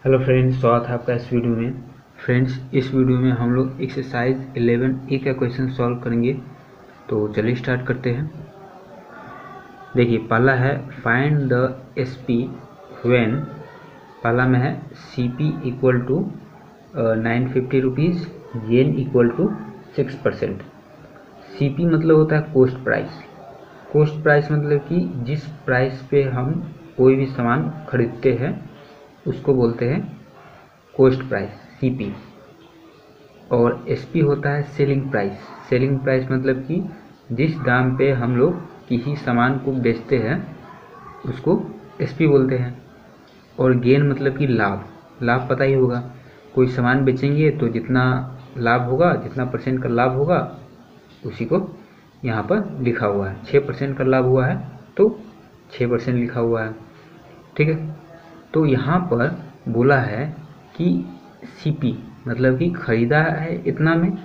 Hello friends, स्वागत है आपका इस वीडियो में। फ्रेंड्स, इस वीडियो में हम लोग एक्सरसाइज 11A का क्वेश्चन सॉल्व करेंगे। तो चलिए स्टार्ट करते हैं। देखिए, पहला है फाइंड द एसपी व्हेन, पहला में है CP equal to 950 rupees, gain equal to 6%। CP मतलब होता है कॉस्ट प्राइस। कॉस्ट प्राइस मतलब कि जिस प्राइस पे हम कोई भी सामान खरीदते हैं उसको बोलते हैं कॉस्ट प्राइस, सीपी। और एसपी होता है सेलिंग प्राइस। सेलिंग प्राइस मतलब कि जिस दाम पे हम लोग किसी सामान को बेचते हैं उसको एसपी बोलते हैं। और गेन मतलब कि लाभ। लाभ पता ही होगा, कोई सामान बेचेंगे तो जितना लाभ होगा, जितना परसेंट का लाभ होगा उसी को यहाँ पर लिखा हुआ है। 6% का लाभ हुआ है तो 6% लिखा हुआ है, ठीक है। तो यहाँ पर बोला है कि सीपी मतलब कि खरीदा है इतना में,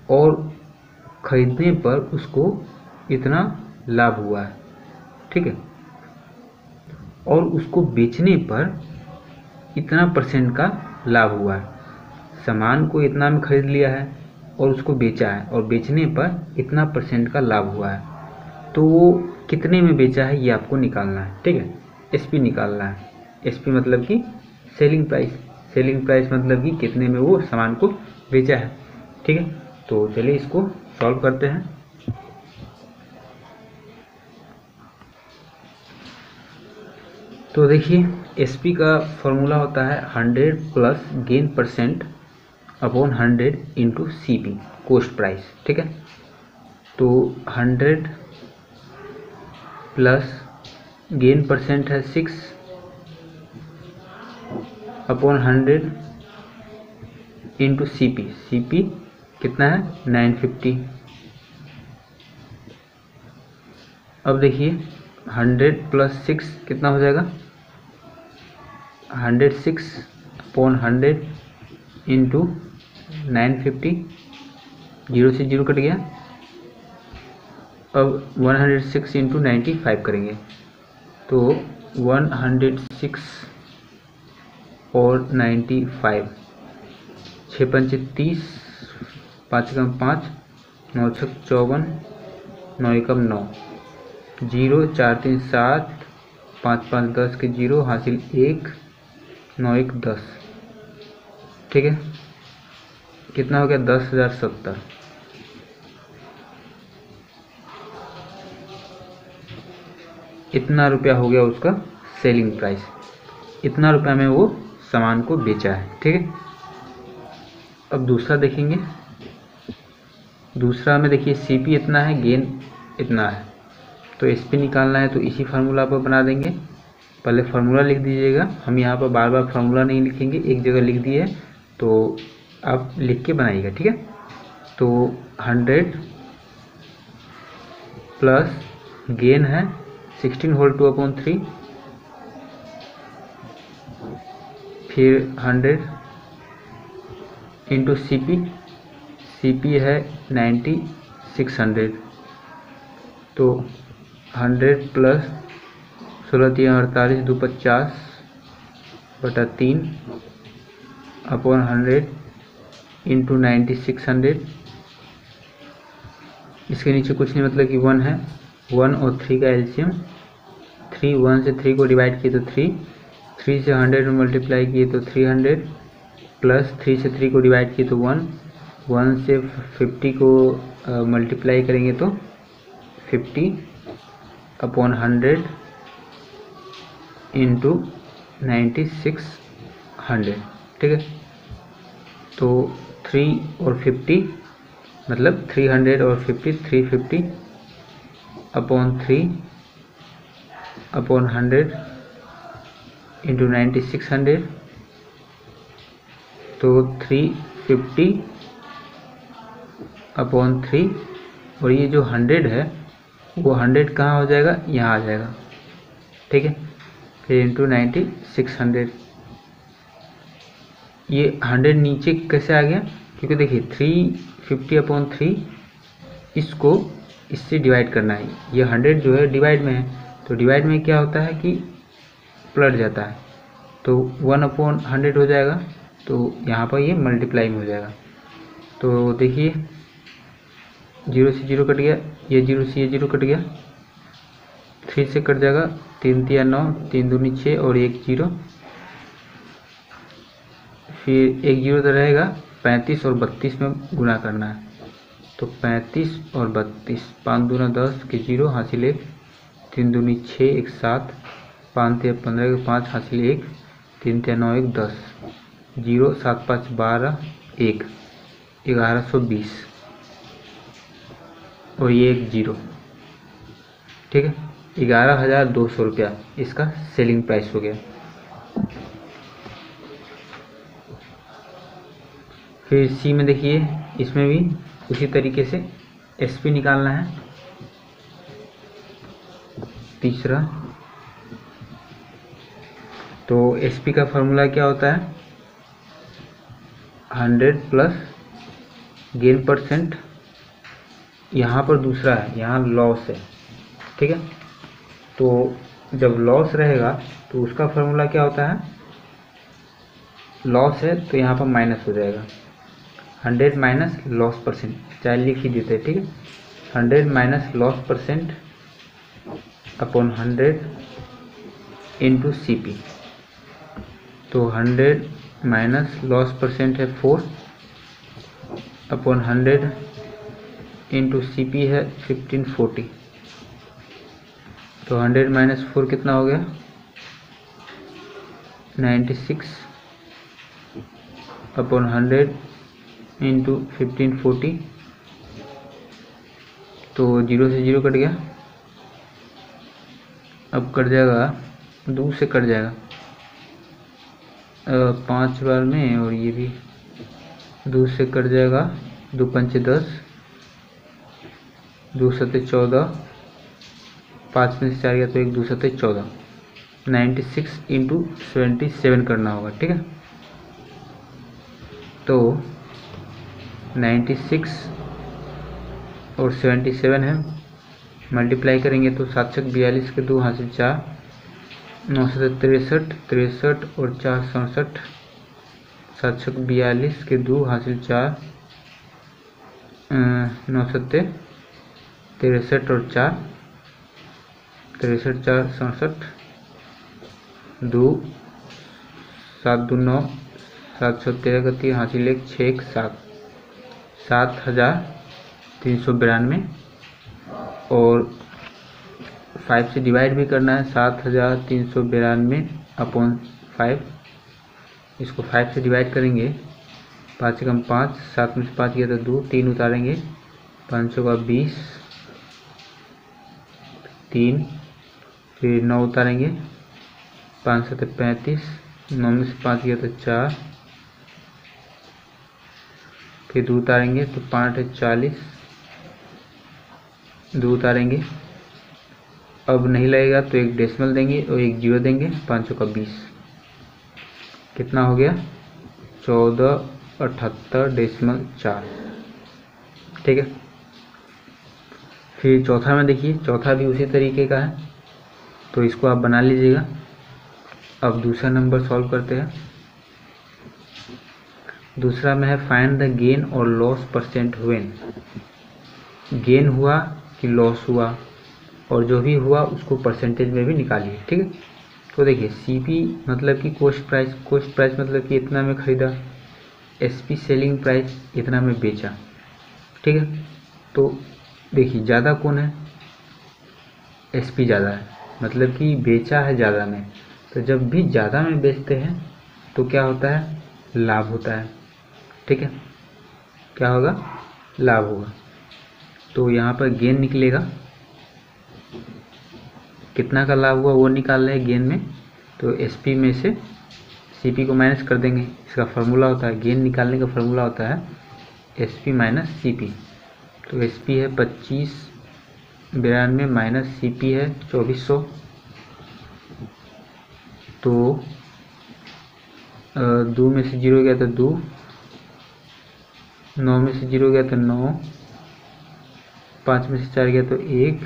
और खरीदने पर उसको इतना लाभ हुआ है, ठीक है। और उसको बेचने पर इतना परसेंट का लाभ हुआ है। सामान को इतना में खरीद लिया है और उसको बेचा है, और बेचने पर इतना परसेंट का लाभ हुआ है। तो वो कितने में बेचा है ये आपको निकालना है, ठीक है। एसपी निकालना है। एसपी मतलब कि सेलिंग प्राइस। सेलिंग प्राइस मतलब कि कितने में वो सामान को बेचा है, ठीक है। तो चलिए इसको सॉल्व करते हैं। तो देखिए, एसपी का फॉर्मूला होता है 100 plus gain percent upon 100 into CP, cost price, ठीक है। तो 100 प्लस गेन परसेंट है 6 अपॉन 100 इंटू सीपी। सीपी कितना है 950। अब देखिए 100 प्लस 6 कितना हो जाएगा, 106 अपॉन 100 इंटू 950, 0 से 0 कट गया। अब 106 इंटू 95 करेंगे तो 106 और 95, 6 पंचे 30, 5 कम 5, 9 छक 54, 9 एकम 9, 0 4 3 7, 5 5 10 के 0 हासिल 1, 9 1 10, ठीक है। कितना हो गया 10,070। इतना रुपया हो गया उसका सेलिंग प्राइस। इतना रुपया में वो सामान को बेचा है, ठीक है। अब दूसरा देखेंगे। दूसरा में देखिए सीपी इतना है, गेन इतना है, तो एसपी निकालना है। तो इसी फार्मूला पर बना देंगे। पहले फार्मूला लिख दीजिएगा। हम यहाँ पर बार बार फार्मूला नहीं लिखेंगे, एक जगह लिख दिए तो आप लिख के बनाइएगा, ठीक है। तो 100 प्लस गेन है 16 होल 2 अपॉन 3, फिर 100 इंटू सीपी। सीपी है 9600। तो 100 प्लस 16 3 48 2 50 बटा 3 अपॉन 100 इंटू 9600। इसके नीचे कुछ नहीं, मतलब कि 1 है। 1 और 3 का एलसीएम 3, 1 से 3 को डिवाइड किए तो 3, 3 से 100 में मल्टीप्लाई किए तो 300, प्लस 3 से 3 को डिवाइड किए तो 1, 1 से 50 को मल्टीप्लाई करेंगे तो 50 अपॉन 100 इंटू 9600, ठीक है। तो 3 और 50 मतलब 300 और 50, 350 अपॉन 3 अपॉन 100 इंटू 9600। तो 350 अपॉन 3, और ये जो 100 है वो 100 कहाँ हो जाएगा, यहाँ आ जाएगा, ठीक है। फिर इंटू 9600। ये 100 नीचे कैसे आ गया, क्योंकि देखिए 350 अपॉन 3 इसको इससे डिवाइड करना है। ये 100 जो है डिवाइड में है, तो डिवाइड में क्या होता है कि पलट जाता है। तो 1/100 हो जाएगा, तो यहाँ पर ये मल्टीप्लाई में हो जाएगा। तो देखिए 0 से 0 कट गया, ये 0 से ये 0 कट गया, 3 से कट जाएगा, 3 तिया 9, 3 दूनी 6 और 1 0, फिर 1 0 तो रहेगा, 35 और 32 में गुना करना है। तो 35 और 32, 5 दूना 10 के 0 हासिल 1, 3 दूनी 6 1 7, 5 तिया 15 के 5 हासिल 1, 3 तिया 9 1 10, 0 7 5 12 1, 1120 और ये 1 0। ठीक है, 11,200 रुपया इसका सेलिंग प्राइस हो गया। फिर सी में देखिए, इसमें भी उसी तरीके से एसपी निकालना है। तीसरा, तो एसपी का फॉर्मूला क्या होता है, 100 प्लस गेन परसेंट, यहाँ पर दूसरा है, यहाँ लॉस है। ठीक है, तो जब लॉस रहेगा तो उसका फॉर्मूला क्या होता है, लॉस है तो यहाँ पर माइनस हो जाएगा, 100 माइनस लॉस परसेंट, चाहे लिख ही देते हैं। ठीक है, 100 minus loss percent upon 100 into CP। तो 100 माइनस लॉस परसेंट है 4 अपॉन 100 इंटू CP है 1540। तो 100 माइनस 4 कितना हो गया, 96 अपॉन 100 इंटू 1540। तो 0 से 0 कट गया, अब कट जाएगा, 2 से कट जाएगा 5 बार में, और ये भी 2 से कट जाएगा, 2 पंचे 10, 2 सत्ते 14, 5 में से 4 गया तो 1 2 सत्ते 14, 96 इंटू 77 करना होगा। ठीक है, तो 96 और 77 है, मल्टीप्लाई करेंगे तो 7 छक 42 के 2 हासिल 4, 9 से 63, 63 और 4 67, 7 छक 42 के 2 हासिल 4, 9 सत्ते 63 और 4, 63 4 67, 2 7 2 9, 7 सौ 13 का 3 हासिल 1 6 1 7, 7,392 और 5 से डिवाइड भी करना है, 7,392 अपॉन 5। इसको 5 से डिवाइड करेंगे, 5 से कम 5, 7 में से 5 गया तो 2, 3 उतारेंगे, 500 का 20, 3, फिर 9 उतारेंगे, 5 7 35, 9 में से 5 गया तो 4, फिर 2 उतारेंगे तो 5 है 40, 2 उतारेंगे, अब नहीं लगेगा तो एक डेसिमल देंगे और एक जीरो देंगे, 500 का 20 कितना हो गया, 1478.4। ठीक है, फिर चौथा में देखिए, चौथा भी उसी तरीके का है, तो इसको आप बना लीजिएगा। अब दूसरा नंबर सॉल्व करते हैं। दूसरा में है फाइंड द गेन और लॉस परसेंट व्हेन, गेन हुआ कि लॉस हुआ, और जो भी हुआ उसको परसेंटेज में भी निकालिए। ठीक है, तो देखिए CP मतलब कि कॉस्ट प्राइस, कॉस्ट प्राइस मतलब कि इतना में खरीदा, SP सेलिंग प्राइस इतना में बेचा। ठीक है, तो देखिए ज़्यादा कौन है, SP ज़्यादा है, मतलब कि बेचा है ज़्यादा में। तो जब भी ज़्यादा में बेचते हैं तो क्या होता है, लाभ होता है। ठीक है, क्या होगा, लाभ होगा। तो यहाँ पर गेन निकलेगा, कितना का लाभ हुआ वो निकाल रहे हैं गेन में, तो SP में से CP को माइनस कर देंगे। इसका फार्मूला होता है, गेन निकालने का फार्मूला होता है SP माइनस CP। तो SP है 2592 माइनस CP है 2400, तो 2 में से 0 गया तो 2, 9 में से 0 गया तो 9, 5 में से 4 गया तो 1,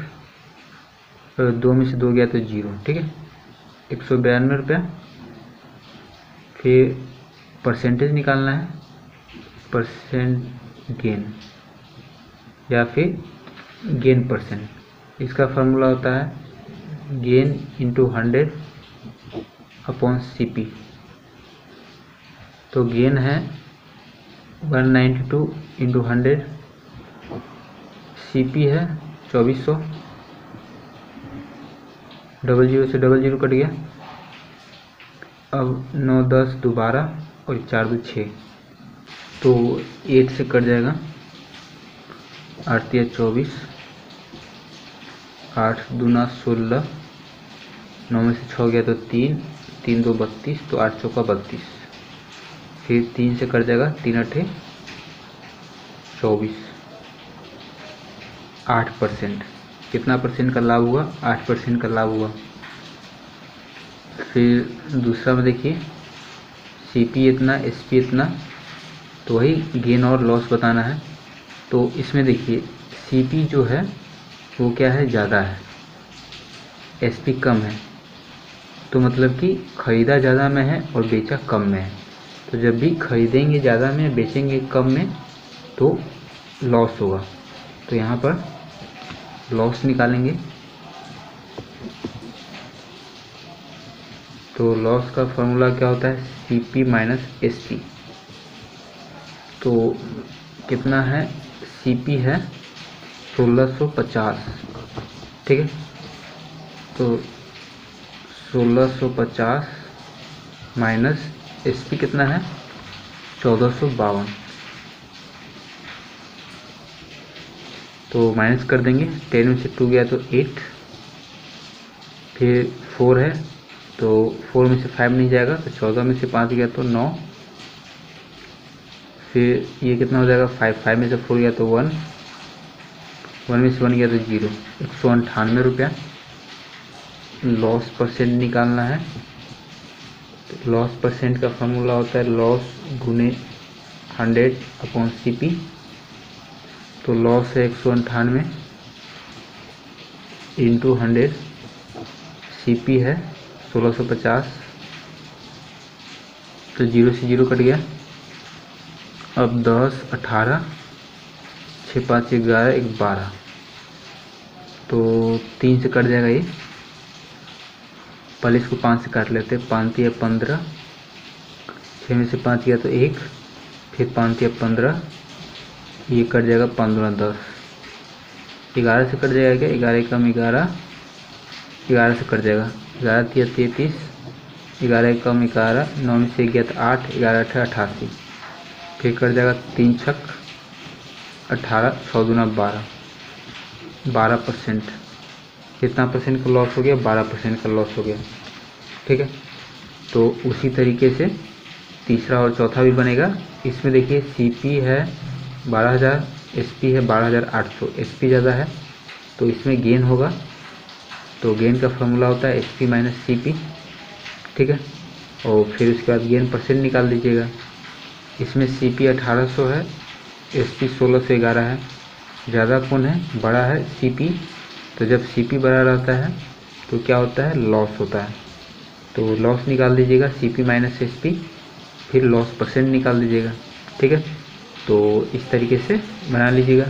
2 में से 2 गया तो 0। ठीक है, 192 रुपया फिर परसेंटेज निकालना है, परसेंट गेन या फिर गेन परसेंट। इसका फार्मूला होता है गेन इंटू 100 अपॉन CP। तो गेन है 192 इंटू 100, CP है 2400, डबल जीरो से डबल जीरो कट गया। अब 9 10 दोबारा और 4 2 6, तो 8 से कट जाएगा, 8 3 24, 8 दूना 16, 9 में से 6 गया तो 3 3 2 32, तो 8 चौका 32। फिर 3 से कट जाएगा, 3 8 24, 8%। कितना परसेंट का लाभ हुआ? 8% का लाभ हुआ। फिर दूसरा में देखिए CP इतना, SP इतना, तो वही गेन और लॉस बताना है। तो इसमें देखिए CP जो है वो क्या है, ज़्यादा है, SP कम है, तो मतलब कि खरीदा ज़्यादा में है और बेचा कम में है। तो जब भी खरीदेंगे ज़्यादा में, बेचेंगे कम में, तो लॉस होगा। तो यहाँ पर लॉस निकालेंगे। तो लॉस का फॉर्मूला क्या होता है? CP minus SP। तो कितना है? CP है 1650, ठीक है। तो 1650 माइनस SP कितना है? 1452। तो माइनस कर देंगे, 10 में से 2 गया तो 8, फिर 4 है तो 4 में से 5 नहीं जाएगा, तो 14 में से 5 गया तो 9, फिर ये कितना हो जाएगा? 5 में से 4 गया तो 1, 1 में से 1 गया तो 0, 198 रुपया। लॉस परसेंट निकालना है। लॉस परसेंट का फॉर्मूला होता है लॉस गुने 100 अपॉन CP। तो लॉस है 198 इंटू 100, CP है 1650, तो 0 से 0 कट गया। अब 10 18, 6 5 11, 1 12, तो 3 से कट जाएगा ये। पहले इसको 5 से काट लेते हैं, 5 3 15, 6 में से 5 गया तो 1, फिर 5 3 15, ये कट जाएगा 5 दूना 10, 11 से कट जाएगा क्या? 11 कम 11, 11 से कट जाएगा, 11 3 33, 11 कम 11, 9 में से गया तो 8, 11 8 88, फिर कट जाएगा 3 छक 18, 6 दूना 12, 12%। कितना परसेंट का लॉस हो गया? 12% का लॉस हो गया, ठीक है। तो उसी तरीके से तीसरा और चौथा भी बनेगा। इसमें देखिए CP है 12,000, SP है 12,800, SP ज़्यादा है तो इसमें गेन होगा। तो गेन का फॉर्मूला होता है SP माइनस CP, ठीक है। और फिर उसके बाद गेन परसेंट निकाल दीजिएगा। इसमें CP 1800 है, SP 1611 है। ज़्यादा कौन है? बड़ा है CP। तो जब CP बड़ा रहता है तो क्या होता है? लॉस होता है। तो लॉस निकाल दीजिएगा CP माइनस SP, फिर लॉस परसेंट निकाल दीजिएगा, ठीक है। तो इस तरीके से बना लीजिएगा।